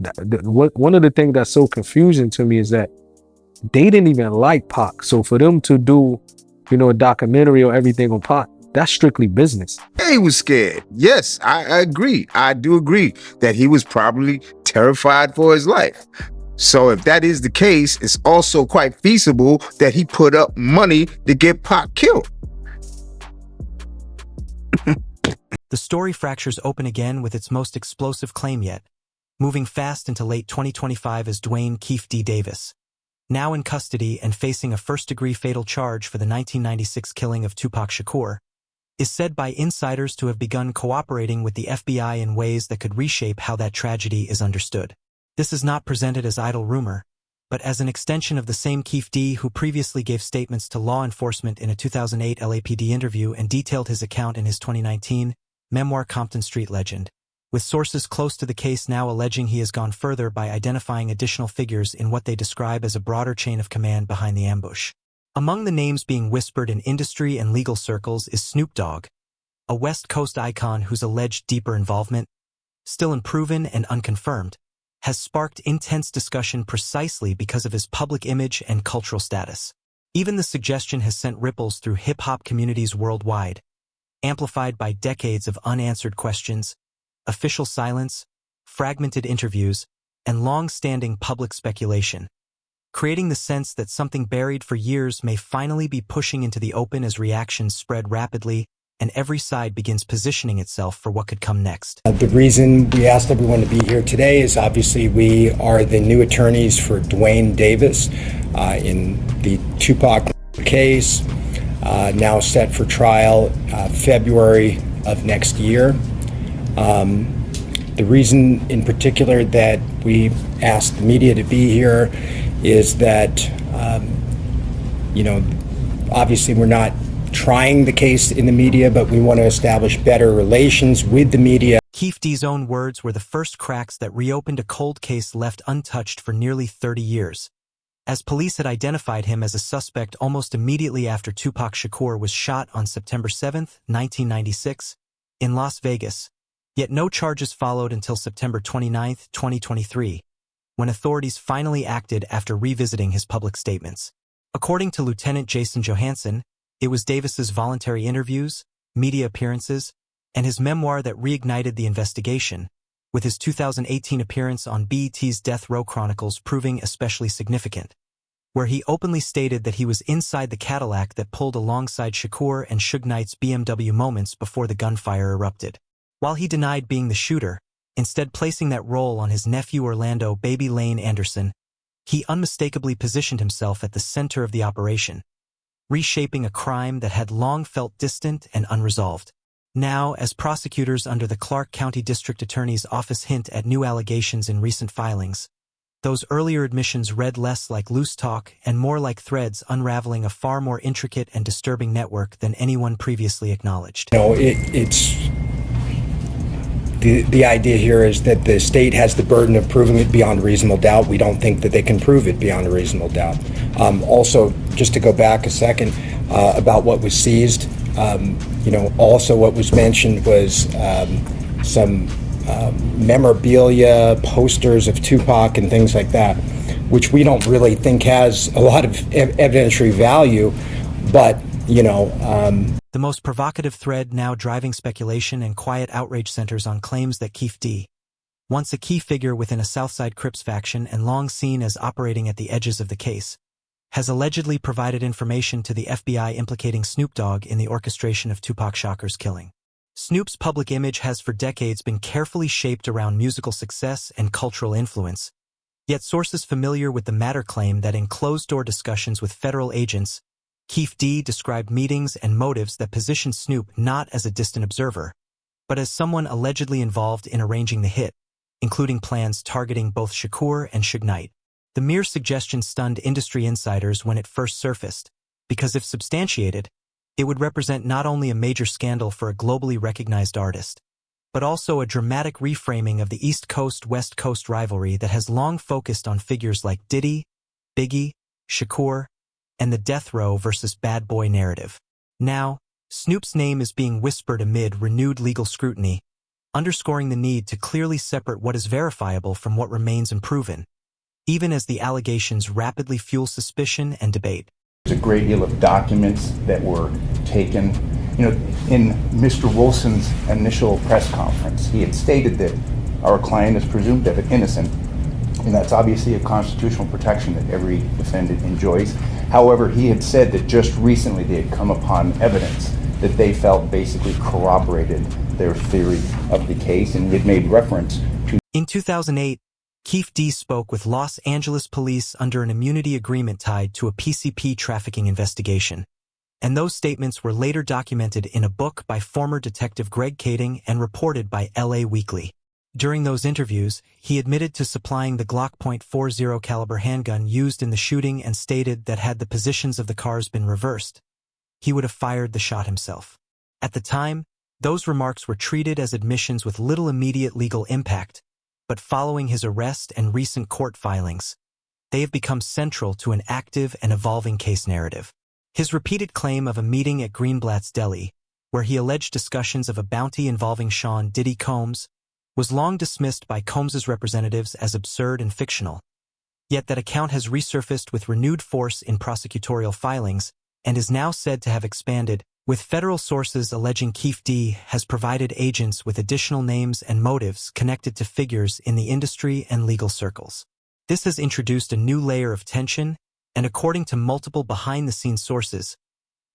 One of the things that's so confusing to me is that they didn't even like Pac. So for them to do, a documentary or everything on Pac, that's strictly business. Yeah, he was scared. Yes, I agree. I do agree that he was probably terrified for his life. So if that is the case, it's also quite feasible that he put up money to get Pac killed. The story fractures open again with its most explosive claim yet, moving fast into late 2025 as Dwayne Keefe D. Davis, now in custody and facing a first-degree fatal charge for the 1996 killing of Tupac Shakur, is said by insiders to have begun cooperating with the FBI in ways that could reshape how that tragedy is understood. This is not presented as idle rumor, but as an extension of the same Keefe D who previously gave statements to law enforcement in a 2008 LAPD interview and detailed his account in his 2019 memoir Compton Street Legend, with sources close to the case now alleging he has gone further by identifying additional figures in what they describe as a broader chain of command behind the ambush. Among the names being whispered in industry and legal circles is Snoop Dogg, a West Coast icon whose alleged deeper involvement, still unproven and unconfirmed, has sparked intense discussion precisely because of his public image and cultural status. Even the suggestion has sent ripples through hip-hop communities worldwide, amplified by decades of unanswered questions, official silence, fragmented interviews, and long-standing public speculation, creating the sense that something buried for years may finally be pushing into the open as reactions spread rapidly and every side begins positioning itself for what could come next. The reason we asked everyone to be here today is obviously we are the new attorneys for Dwayne Davis in the Tupac case, now set for trial February of next year. The reason in particular that we asked the media to be here is that, obviously we're not trying the case in the media, but we want to establish better relations with the media. Keefe D's own words were the first cracks that reopened a cold case left untouched for nearly 30 years, as police had identified him as a suspect almost immediately after Tupac Shakur was shot on September 7, 1996, in Las Vegas, yet no charges followed until September 29, 2023, when authorities finally acted after revisiting his public statements. According to Lieutenant Jason Johansson, it was Davis's voluntary interviews, media appearances, and his memoir that reignited the investigation, with his 2018 appearance on BET's Death Row Chronicles proving especially significant, where he openly stated that he was inside the Cadillac that pulled alongside Shakur and Suge Knight's BMW moments before the gunfire erupted. While he denied being the shooter, instead placing that role on his nephew Orlando "Baby Lane" Anderson, he unmistakably positioned himself at the center of the operation, reshaping a crime that had long felt distant and unresolved. Now, as prosecutors under the Clark County District Attorney's Office hint at new allegations in recent filings, those earlier admissions read less like loose talk and more like threads unraveling a far more intricate and disturbing network than anyone previously acknowledged. The idea here is that the state has the burden of proving it beyond a reasonable doubt. We don't think that they can prove it beyond a reasonable doubt. Also, just to go back a second about what was seized, also what was mentioned was some memorabilia, posters of Tupac and things like that, which we don't really think has a lot of evidentiary value, but the most provocative thread now driving speculation and quiet outrage centers on claims that Keefe D, once a key figure within a Southside Crips faction and long seen as operating at the edges of the case, has allegedly provided information to the FBI implicating Snoop Dogg in the orchestration of Tupac Shakur's killing. Snoop's public image has for decades been carefully shaped around musical success and cultural influence, yet sources familiar with the matter claim that in closed-door discussions with federal agents, Keefe D described meetings and motives that positioned Snoop not as a distant observer, but as someone allegedly involved in arranging the hit, including plans targeting both Shakur and Suge Knight. The mere suggestion stunned industry insiders when it first surfaced, because if substantiated, it would represent not only a major scandal for a globally recognized artist, but also a dramatic reframing of the East Coast-West Coast rivalry that has long focused on figures like Diddy, Biggie, Shakur, and the death row versus bad boy narrative. Now, Snoop's name is being whispered amid renewed legal scrutiny, underscoring the need to clearly separate what is verifiable from what remains unproven, even as the allegations rapidly fuel suspicion and debate. There's a great deal of documents that were taken. In Mr. Wilson's initial press conference, he had stated that our client is presumed innocent, and that's obviously a constitutional protection that every defendant enjoys. However, he had said that just recently they had come upon evidence that they felt basically corroborated their theory of the case, and it made reference to. In 2008, Keefe D spoke with Los Angeles police under an immunity agreement tied to a PCP trafficking investigation, and those statements were later documented in a book by former Detective Greg Kading and reported by LA Weekly. During those interviews, he admitted to supplying the Glock .40 caliber handgun used in the shooting and stated that had the positions of the cars been reversed, he would have fired the shot himself. At the time, those remarks were treated as admissions with little immediate legal impact, but following his arrest and recent court filings, they have become central to an active and evolving case narrative. His repeated claim of a meeting at Greenblatt's Deli, where he alleged discussions of a bounty involving Sean Diddy Combs, was long dismissed by Combs's representatives as absurd and fictional. Yet that account has resurfaced with renewed force in prosecutorial filings and is now said to have expanded, with federal sources alleging Keefe D has provided agents with additional names and motives connected to figures in the industry and legal circles. This has introduced a new layer of tension, and according to multiple behind-the-scenes sources,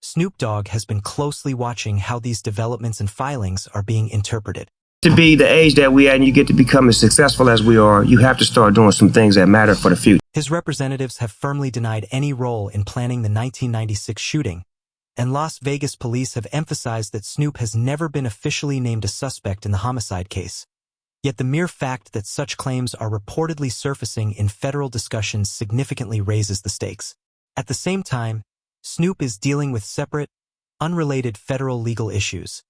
Snoop Dogg has been closely watching how these developments and filings are being interpreted. To be the age that we are and you get to become as successful as we are, you have to start doing some things that matter for the future. His representatives have firmly denied any role in planning the 1996 shooting, and Las Vegas police have emphasized that Snoop has never been officially named a suspect in the homicide case. Yet the mere fact that such claims are reportedly surfacing in federal discussions significantly raises the stakes. At the same time, Snoop is dealing with separate, unrelated federal legal issues,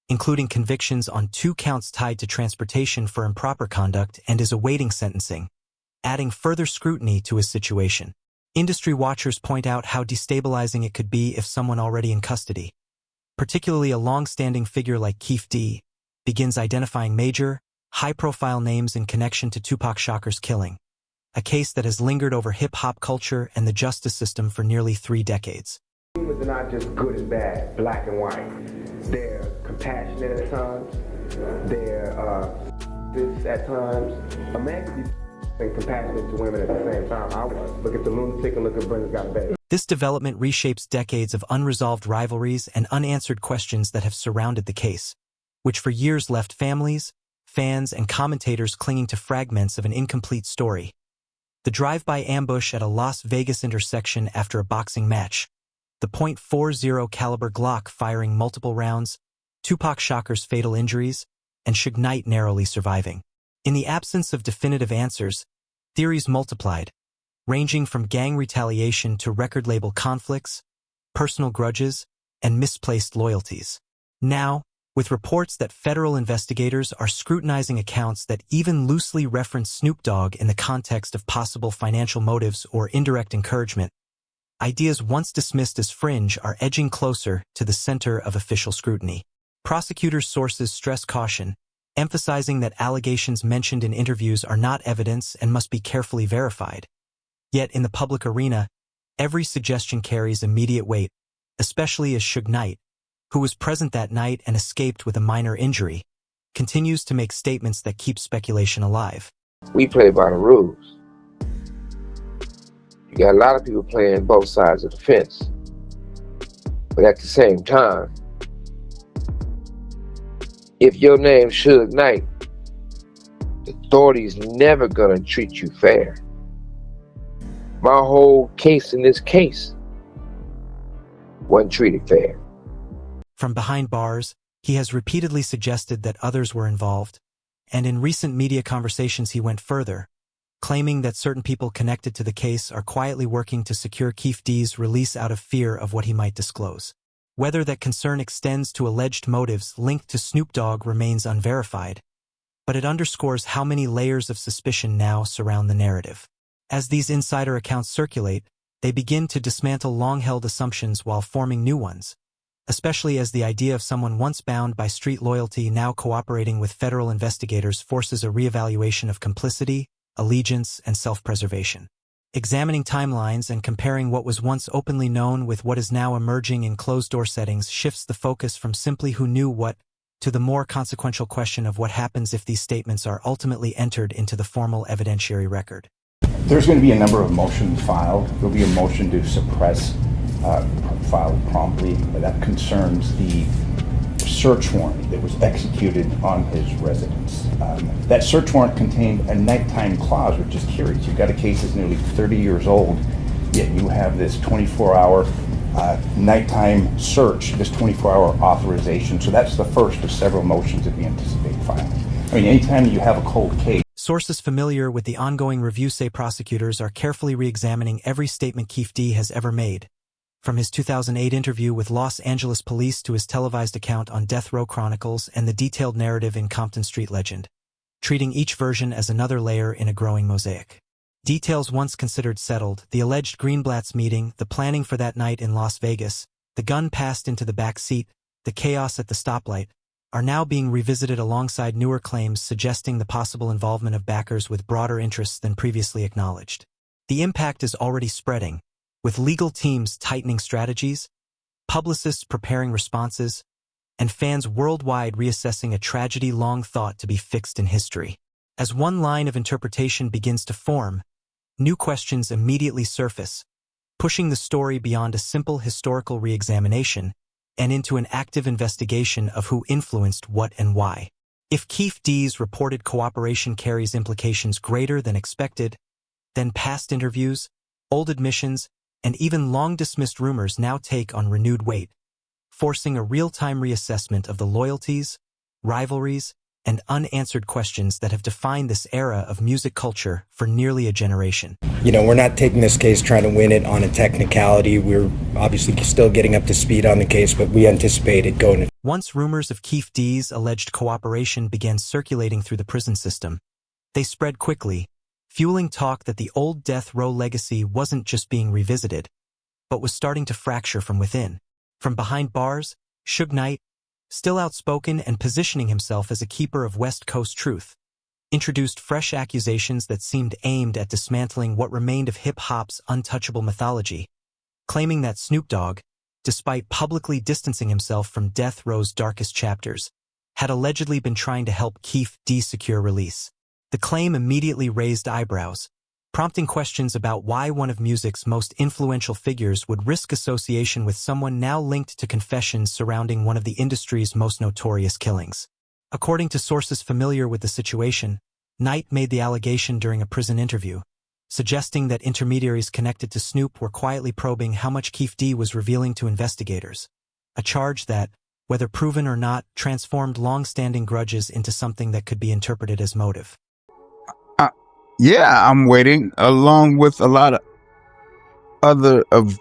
including convictions on 2 counts tied to transportation for improper conduct, and is awaiting sentencing, adding further scrutiny to his situation. Industry watchers point out how destabilizing it could be if someone already in custody, particularly a long-standing figure like Keefe D, begins identifying major, high-profile names in connection to Tupac Shakur's killing, a case that has lingered over hip-hop culture and the justice system for nearly 3 decades. Humans are not just good and bad, black and white. They're compassionate at times. They're at times. A man can be compassionate to women at the same time. I was. Look at the lunatic and look at Brenda's got a baby. This development reshapes decades of unresolved rivalries and unanswered questions that have surrounded the case, which for years left families, fans, and commentators clinging to fragments of an incomplete story. The drive-by ambush at a Las Vegas intersection after a boxing match, the .40 caliber Glock firing multiple rounds, Tupac Shakur's fatal injuries, and Suge Knight narrowly surviving. In the absence of definitive answers, theories multiplied, ranging from gang retaliation to record label conflicts, personal grudges, and misplaced loyalties. Now, with reports that federal investigators are scrutinizing accounts that even loosely reference Snoop Dogg in the context of possible financial motives or indirect encouragement, ideas once dismissed as fringe are edging closer to the center of official scrutiny. Prosecutors' sources stress caution, emphasizing that allegations mentioned in interviews are not evidence and must be carefully verified. Yet in the public arena, every suggestion carries immediate weight, especially as Suge Knight, who was present that night and escaped with a minor injury, continues to make statements that keep speculation alive. We play by the rules. You got a lot of people playing both sides of the fence. But at the same time, if your name's Suge Knight, the authority's never gonna treat you fair. My whole case in this case wasn't treated fair. From behind bars, he has repeatedly suggested that others were involved, and in recent media conversations he went further, claiming that certain people connected to the case are quietly working to secure Keefe D's release out of fear of what he might disclose. Whether that concern extends to alleged motives linked to Snoop Dogg remains unverified, but it underscores how many layers of suspicion now surround the narrative. As these insider accounts circulate, they begin to dismantle long-held assumptions while forming new ones, especially as the idea of someone once bound by street loyalty now cooperating with federal investigators forces a reevaluation of complicity, allegiance, and self-preservation. Examining timelines and comparing what was once openly known with what is now emerging in closed-door settings shifts the focus from simply who knew what to the more consequential question of what happens if these statements are ultimately entered into the formal evidentiary record. There's going to be a number of motions filed. There'll be a motion to suppress filed promptly. That concerns the search warrant that was executed on his residence. That search warrant contained a nighttime clause, which is curious. You've got a case that's nearly 30 years old, yet you have this 24-hour nighttime search, this 24-hour authorization. So that's the first of several motions that we anticipate filing. I mean, anytime you have a cold case. Sources familiar with the ongoing review say prosecutors are carefully re-examining every statement Keefe D has ever made, from his 2008 interview with Los Angeles police to his televised account on Death Row Chronicles and the detailed narrative in Compton Street Legend, treating each version as another layer in a growing mosaic. Details once considered settled, the alleged Greenblatt's meeting, the planning for that night in Las Vegas, the gun passed into the back seat, the chaos at the stoplight, are now being revisited alongside newer claims suggesting the possible involvement of backers with broader interests than previously acknowledged. The impact is already spreading, with legal teams tightening strategies, publicists preparing responses, and fans worldwide reassessing a tragedy long thought to be fixed in history. As one line of interpretation begins to form, new questions immediately surface, pushing the story beyond a simple historical re-examination and into an active investigation of who influenced what and why. If Keefe D's reported cooperation carries implications greater than expected, then past interviews, old admissions, and even long-dismissed rumors now take on renewed weight, forcing a real-time reassessment of the loyalties, rivalries, and unanswered questions that have defined this era of music culture for nearly a generation. You know, we're not taking this case trying to win it on a technicality. We're obviously still getting up to speed on the case, but we anticipate it going. Once rumors of Keefe D's alleged cooperation began circulating through the prison system, they spread quickly, fueling talk that the old death row legacy wasn't just being revisited, but was starting to fracture from within. From behind bars, Suge Knight, still outspoken and positioning himself as a keeper of West Coast truth, introduced fresh accusations that seemed aimed at dismantling what remained of hip-hop's untouchable mythology, claiming that Snoop Dogg, despite publicly distancing himself from death row's darkest chapters, had allegedly been trying to help Keefe D secure release. The claim immediately raised eyebrows, prompting questions about why one of music's most influential figures would risk association with someone now linked to confessions surrounding one of the industry's most notorious killings. According to sources familiar with the situation, Knight made the allegation during a prison interview, suggesting that intermediaries connected to Snoop were quietly probing how much Keefe D was revealing to investigators, a charge that, whether proven or not, transformed long-standing grudges into something that could be interpreted as motive. Yeah, I'm waiting, along with a lot of other of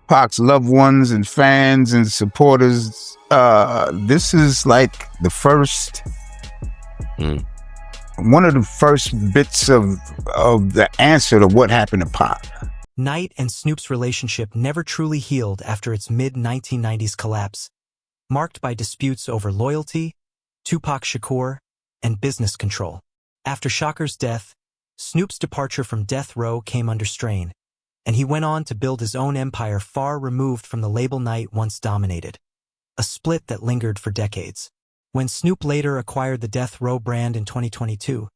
Pac's loved ones and fans and supporters. This is like the first, one of the first bits of the answer to what happened to Pac. Knight and Snoop's relationship never truly healed after its mid-1990s collapse, marked by disputes over loyalty, Tupac Shakur, and business control. After Shakur's death, Snoop's departure from death row came under strain, and he went on to build his own empire far removed from the label Knight once dominated, a split that lingered for decades. When Snoop later acquired the death row brand in 2022,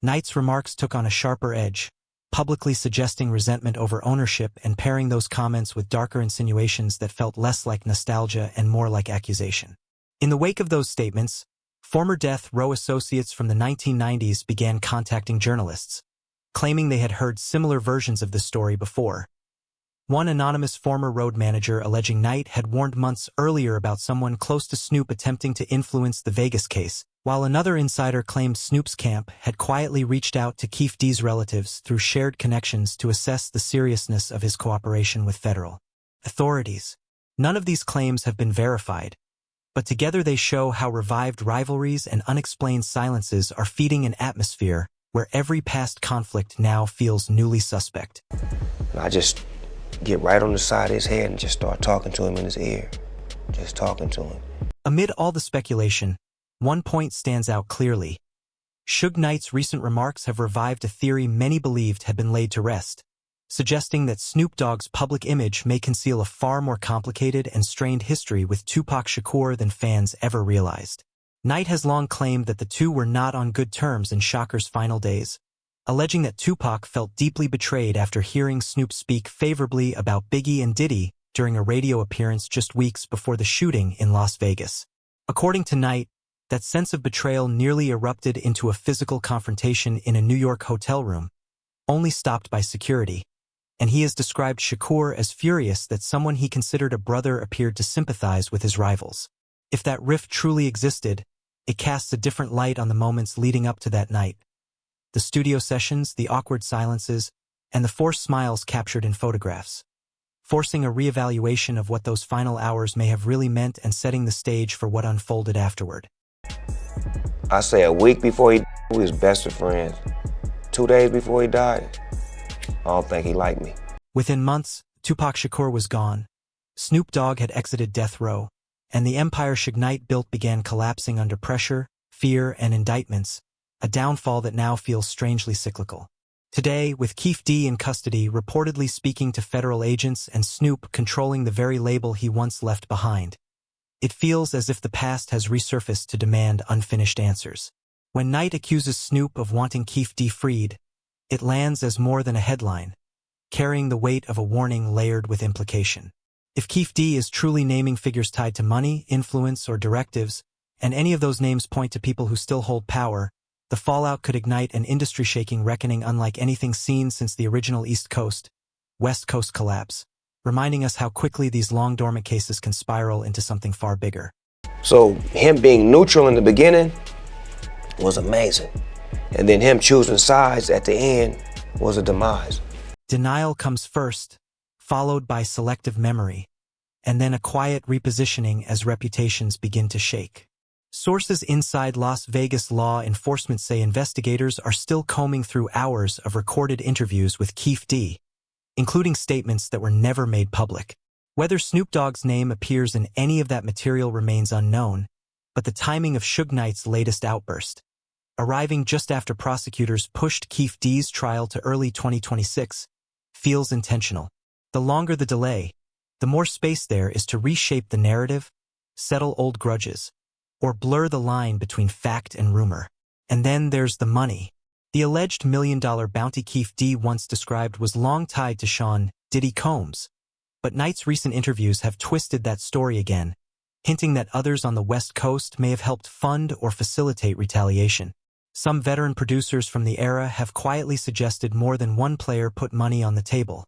Knight's remarks took on a sharper edge, publicly suggesting resentment over ownership and pairing those comments with darker insinuations that felt less like nostalgia and more like accusation. In the wake of those statements, former death row associates from the 1990s began contacting journalists, claiming they had heard similar versions of the story before. One anonymous former road manager alleging Knight had warned months earlier about someone close to Snoop attempting to influence the Vegas case, while another insider claimed Snoop's camp had quietly reached out to Keefe D's relatives through shared connections to assess the seriousness of his cooperation with federal authorities. None of these claims have been verified, but together they show how revived rivalries and unexplained silences are feeding an atmosphere where every past conflict now feels newly suspect. I just get right on the side of his head and just start talking to him in his ear. just talking to him. Amid all the speculation, one point stands out clearly. Suge Knight's recent remarks have revived a theory many believed had been laid to rest, suggesting that Snoop Dogg's public image may conceal a far more complicated and strained history with Tupac Shakur than fans ever realized. Knight has long claimed that the two were not on good terms in Shakur's final days, alleging that Tupac felt deeply betrayed after hearing Snoop speak favorably about Biggie and Diddy during a radio appearance just weeks before the shooting in Las Vegas. According to Knight, that sense of betrayal nearly erupted into a physical confrontation in a New York hotel room, only stopped by security, and he has described Shakur as furious that someone he considered a brother appeared to sympathize with his rivals. If that rift truly existed, it casts a different light on the moments leading up to that night. The studio sessions, the awkward silences, and the forced smiles captured in photographs, forcing a reevaluation of what those final hours may have really meant and setting the stage for what unfolded afterward. I say a week before we was best of friends. 2 days before he died, I don't think he liked me. Within months, Tupac Shakur was gone. Snoop Dogg had exited death row, and the empire Suge Knight built began collapsing under pressure, fear, and indictments, a downfall that now feels strangely cyclical. Today, with Keefe D in custody, reportedly speaking to federal agents and Snoop controlling the very label he once left behind, it feels as if the past has resurfaced to demand unfinished answers. When Knight accuses Snoop of wanting Keefe D freed, it lands as more than a headline, carrying the weight of a warning layered with implication. If Keefe D is truly naming figures tied to money, influence, or directives, and any of those names point to people who still hold power, the fallout could ignite an industry-shaking reckoning unlike anything seen since the original East Coast, West Coast collapse, reminding us how quickly these long-dormant cases can spiral into something far bigger. So him being neutral in the beginning was amazing. And then him choosing sides at the end was a demise. Denial comes first, followed by selective memory, and then a quiet repositioning as reputations begin to shake. Sources inside Las Vegas law enforcement say investigators are still combing through hours of recorded interviews with Keefe D, including statements that were never made public. Whether Snoop Dogg's name appears in any of that material remains unknown, but the timing of Suge Knight's latest outburst, arriving just after prosecutors pushed Keefe D's trial to early 2026, feels intentional. The longer the delay, the more space there is to reshape the narrative, settle old grudges, or blur the line between fact and rumor. And then there's the money. The alleged $1 million bounty Keefe D once described was long tied to Sean Diddy Combs, but Knight's recent interviews have twisted that story again, hinting that others on the West Coast may have helped fund or facilitate retaliation. Some veteran producers from the era have quietly suggested more than one player put money on the table,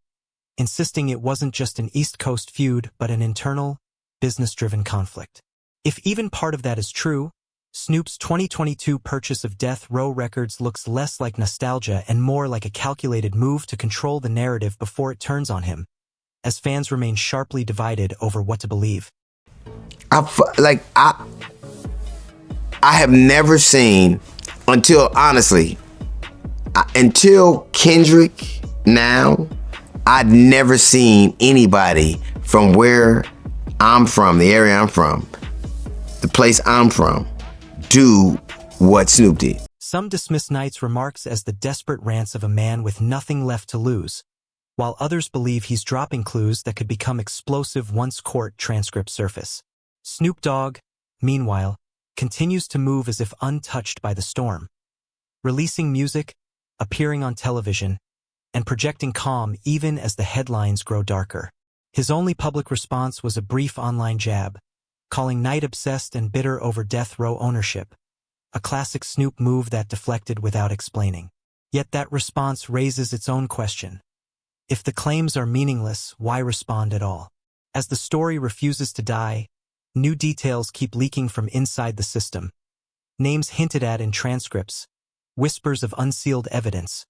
insisting it wasn't just an East Coast feud but an internal, business-driven conflict. If even part of that is true, Snoop's 2022 purchase of Death Row Records looks less like nostalgia and more like a calculated move to control the narrative before it turns on him, as fans remain sharply divided over what to believe. I have never seen, until Kendrick now, I'd never seen anybody from where I'm from, the area I'm from, the place I'm from, do what Snoop did. Some dismiss Knight's remarks as the desperate rants of a man with nothing left to lose, while others believe he's dropping clues that could become explosive once court transcripts surface. Snoop Dogg, meanwhile, continues to move as if untouched by the storm, releasing music, appearing on television, and projecting calm even as the headlines grow darker. His only public response was a brief online jab, calling Knight obsessed and bitter over death row ownership, a classic Snoop move that deflected without explaining. Yet that response raises its own question. If the claims are meaningless, why respond at all? As the story refuses to die, new details keep leaking from inside the system. Names hinted at in transcripts, whispers of unsealed evidence,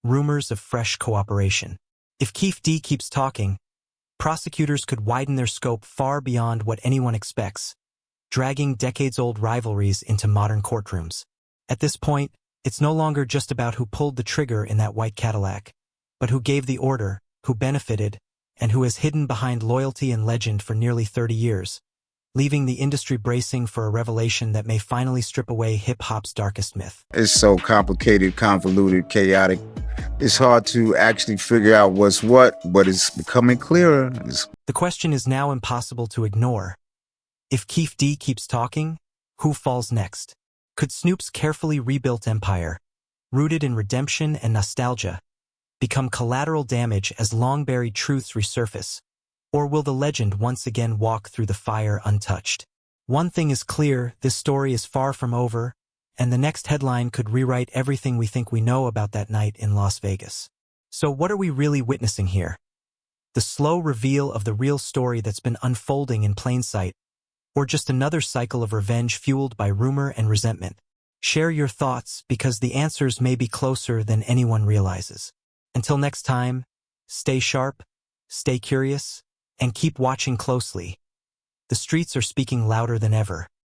rumors of fresh cooperation. If Keefe D keeps talking, prosecutors could widen their scope far beyond what anyone expects, dragging decades-old rivalries into modern courtrooms. At this point, it's no longer just about who pulled the trigger in that white Cadillac, but who gave the order, who benefited, and who has hidden behind loyalty and legend for nearly 30 years. leaving the industry bracing for a revelation that may finally strip away hip-hop's darkest myth. It's so complicated, convoluted, chaotic. It's hard to actually figure out what's what, but it's becoming clearer. The question is now impossible to ignore. If Keefe D keeps talking, who falls next? Could Snoop's carefully rebuilt empire, rooted in redemption and nostalgia, become collateral damage as long-buried truths resurface? Or will the legend once again walk through the fire untouched? One thing is clear, this story is far from over, and the next headline could rewrite everything we think we know about that night in Las Vegas. So what are we really witnessing here? The slow reveal of the real story that's been unfolding in plain sight, or just another cycle of revenge fueled by rumor and resentment? Share your thoughts, because the answers may be closer than anyone realizes. Until next time, stay sharp, stay curious, and keep watching closely. The streets are speaking louder than ever.